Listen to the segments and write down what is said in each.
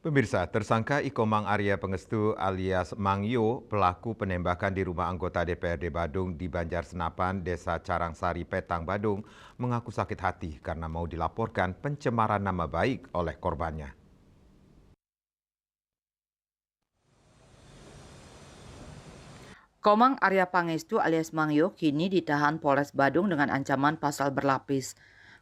Pemirsa, tersangka Ikomang Arya Pangestu alias Mang Yo, pelaku penembakan di rumah anggota DPRD Badung di Banjar Senapan, Desa Carangsari, Petang, Badung, mengaku sakit hati karena mau dilaporkan pencemaran nama baik oleh korbannya. Komang Arya Pangestu alias Mang Yo kini ditahan Polres Badung dengan ancaman pasal berlapis.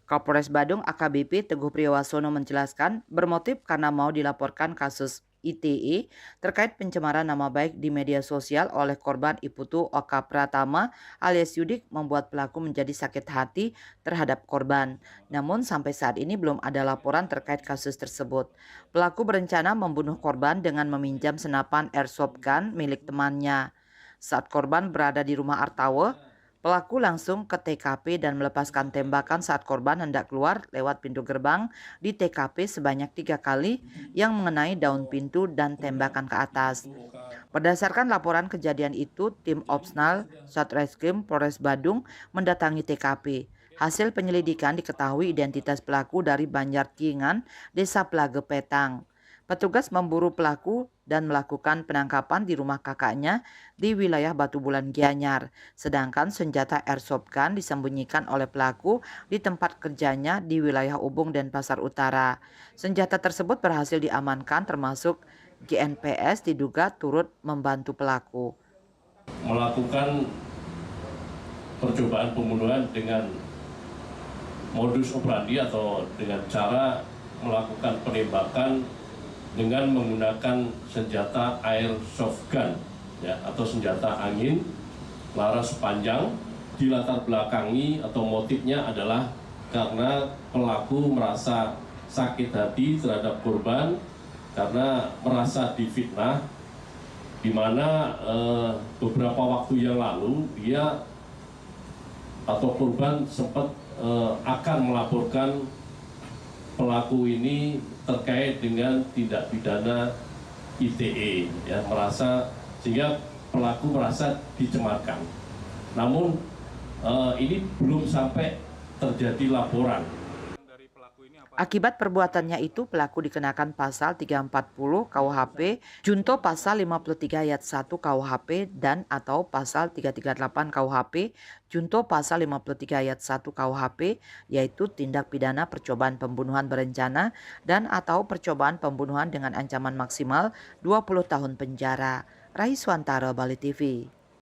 Kapolres Badung AKBP Teguh Priyowasono menjelaskan bermotif karena mau dilaporkan kasus ITE terkait pencemaran nama baik di media sosial oleh korban Iputu Oka Pratama alias Yudik membuat pelaku menjadi sakit hati terhadap korban. Namun sampai saat ini belum ada laporan terkait kasus tersebut. Pelaku berencana membunuh korban dengan meminjam senapan airsoft gun milik temannya. Saat korban berada di rumah Artawe, pelaku langsung ke TKP dan melepaskan tembakan saat korban hendak keluar lewat pintu gerbang di TKP sebanyak 3 kali yang mengenai daun pintu dan tembakan ke atas. Berdasarkan laporan kejadian itu, tim Opsnal Satreskrim Polres Badung mendatangi TKP. Hasil penyelidikan diketahui identitas pelaku dari Banjarkingan, Desa Plage Petang. Petugas memburu pelaku dan melakukan penangkapan di rumah kakaknya di wilayah Batu Bulan Gianyar. Sedangkan senjata airsoft gun disembunyikan oleh pelaku di tempat kerjanya di wilayah Ubung dan Pasar Utara. Senjata tersebut berhasil diamankan termasuk GNPS diduga turut membantu pelaku. Melakukan percobaan pembunuhan dengan modus operandi atau dengan cara melakukan penembakan dengan menggunakan senjata airsoft gun ya, atau senjata angin laras panjang. Dilatar belakangi atau motifnya adalah karena pelaku merasa sakit hati terhadap korban karena merasa difitnah, di mana beberapa waktu yang lalu dia atau korban sempat akan melaporkan pelaku ini terkait dengan tindak pidana ITE, ya, sehingga pelaku merasa dicemarkan. Namun ini belum sampai terjadi laporan. Akibat perbuatannya itu, pelaku dikenakan pasal 340 KUHP, junto pasal 53 ayat 1 KUHP dan atau pasal 338 KUHP, junto pasal 53 ayat 1 KUHP, yaitu tindak pidana percobaan pembunuhan berencana dan atau percobaan pembunuhan dengan ancaman maksimal 20 tahun penjara. Raiswantara, Bali TV.